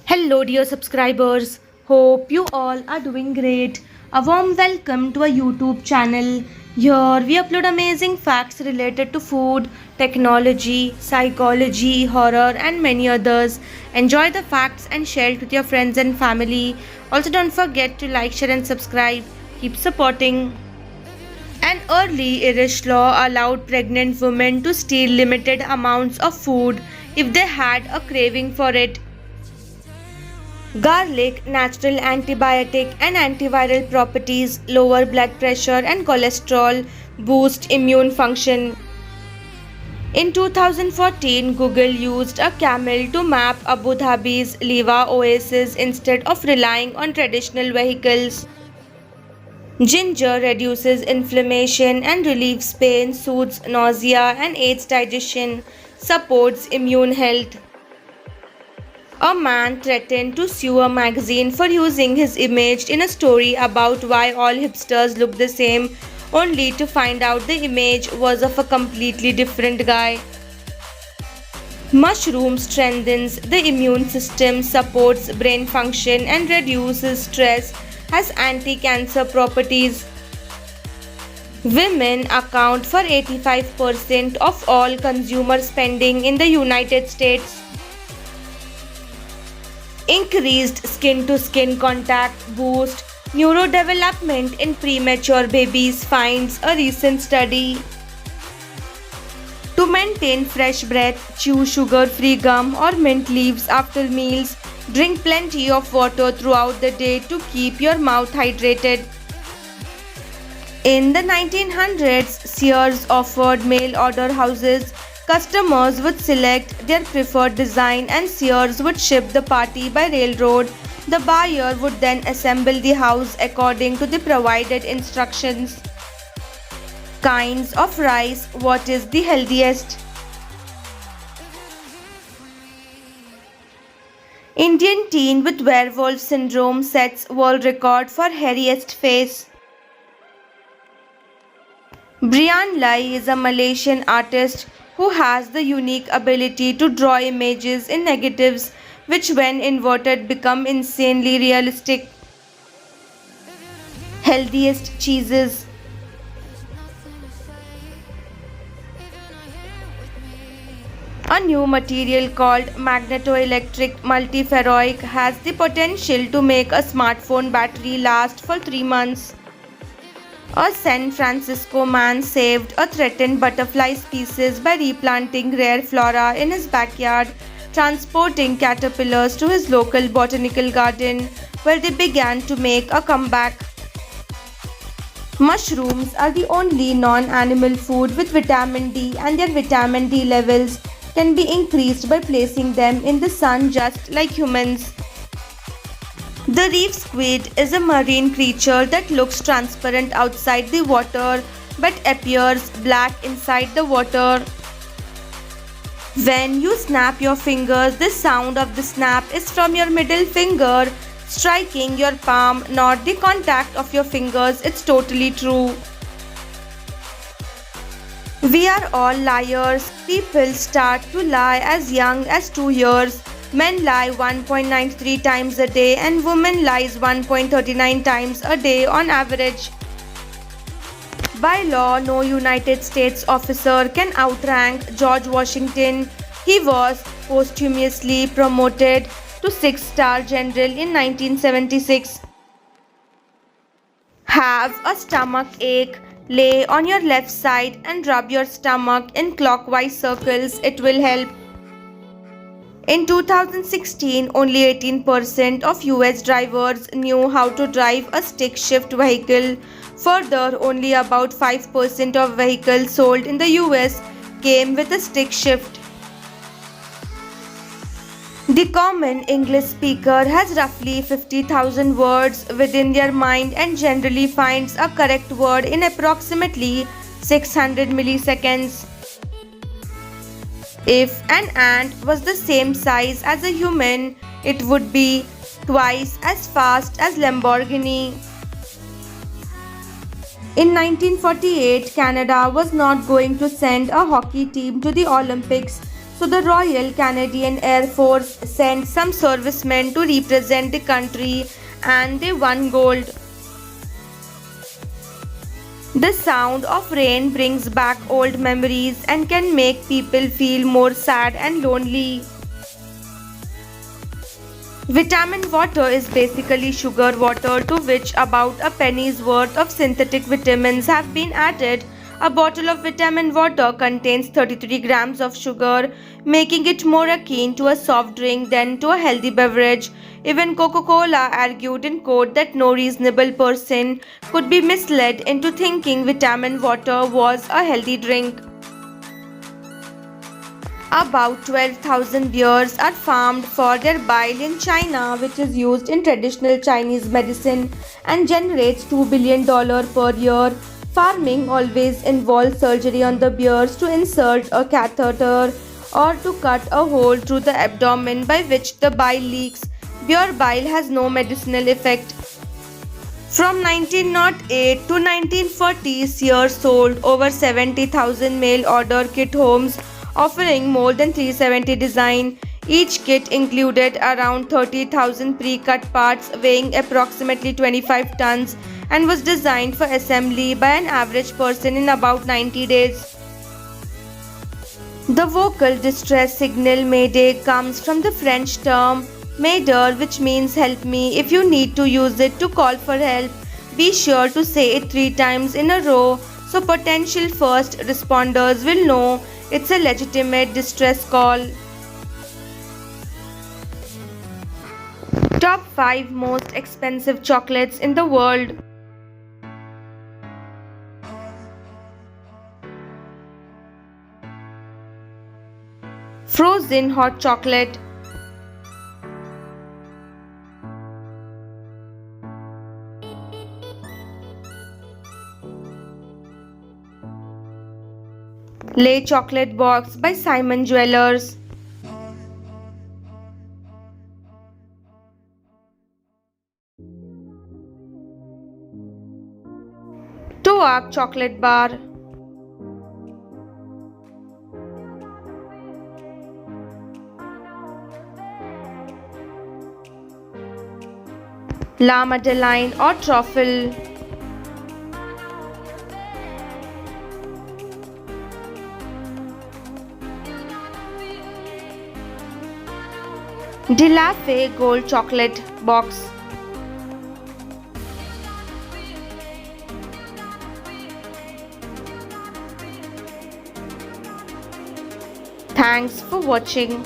Hello, dear subscribers. Hope you all are doing great. A warm welcome to our YouTube channel. Here we upload amazing facts related to food, technology, psychology, horror, and many others. Enjoy the facts and share it with your friends and family. Also, don't forget to like, share, and subscribe. Keep supporting. An early Irish law allowed pregnant women to steal limited amounts of food if they had a craving for it. Garlic, natural antibiotic and antiviral properties, lower blood pressure and cholesterol, boost immune function. In 2014, Google used a camel to map Abu Dhabi's Liwa oasis instead of relying on traditional vehicles. Ginger reduces inflammation and relieves pain, soothes nausea and aids digestion, supports immune health. A man threatened to sue a magazine for using his image in a story about why all hipsters look the same, only to find out the image was of a completely different guy. Mushroom strengthens the immune system, supports brain function, and reduces stress, has anti-cancer properties. Women account for 85% of all consumer spending in the United States. Increased skin-to-skin contact boosts neurodevelopment in premature babies, finds a recent study. To maintain fresh breath, chew sugar-free gum or mint leaves after meals. Drink plenty of water throughout the day to keep your mouth hydrated. In the 1900s, Sears offered mail order houses. Customers would select their preferred design and Sears would ship the party by railroad. The buyer would then assemble the house according to the provided instructions. Kinds of rice. What is the healthiest? Indian teen with werewolf syndrome sets world record for hairiest face. Brian Lai is a Malaysian artist who has the unique ability to draw images in negatives which when inverted become insanely realistic. Healthiest cheeses. A new material called magnetoelectric multiferroic has the potential to make a smartphone battery last for 3 months. A San Francisco man saved a threatened butterfly species by replanting rare flora in his backyard, transporting caterpillars to his local botanical garden where they began to make a comeback. Mushrooms are the only non-animal food with vitamin D, and their vitamin D levels can be increased by placing them in the sun just like humans. The reef squid is a marine creature that looks transparent outside the water but appears black inside the water. When you snap your fingers, the sound of the snap is from your middle finger striking your palm, not the contact of your fingers. It's totally true. We are all liars. People start to lie as young as 2 years. Men lie 1.93 times a day and women lies 1.39 times a day on average. By law, no United States officer can outrank George Washington. He was posthumously promoted to 6-star general in 1976. Have a stomach ache? Lay on your left side and rub your stomach in clockwise circles. It will help. In 2016, only 18% of US drivers knew how to drive a stick-shift vehicle. Further, only about 5% of vehicles sold in the US came with a stick shift. The common English speaker has roughly 50,000 words within their mind and generally finds a correct word in approximately 600 milliseconds. If an ant was the same size as a human, it would be twice as fast as Lamborghini. In 1948, Canada was not going to send a hockey team to the Olympics So the Royal Canadian Air Force sent some servicemen to represent the country and they won gold. The sound of rain brings back old memories and can make people feel more sad and lonely. Vitamin water is basically sugar water to which about a penny's worth of synthetic vitamins have been added. A bottle of vitamin water contains 33 grams of sugar, making it more akin to a soft drink than to a healthy beverage. Even Coca-Cola argued in court that no reasonable person could be misled into thinking vitamin water was a healthy drink. About 12,000 bears are farmed for their bile in China, which is used in traditional Chinese medicine and generates $2 billion per year. Farming always involves surgery on the bears to insert a catheter or to cut a hole through the abdomen by which the bile leaks. Bear bile has no medicinal effect. From 1908 to 1940, Sears sold over 70,000 mail order kit homes offering more than 370 designs. Each kit included around 30,000 pre-cut parts weighing approximately 25 tons and was designed for assembly by an average person in about 90 days. The vocal distress signal Mayday comes from the French term M'aider, which means help me. If you need to use it to call for help, be sure to say it 3 times in a row so potential first responders will know it's a legitimate distress call. Top 5 most expensive chocolates in the world. Frozen hot chocolate. Lay Chocolate Box by Simon Jewellers. Toak Chocolate Bar. La Madeleine or Truffle. De La Fée Gold Chocolate Box. Thanks for watching.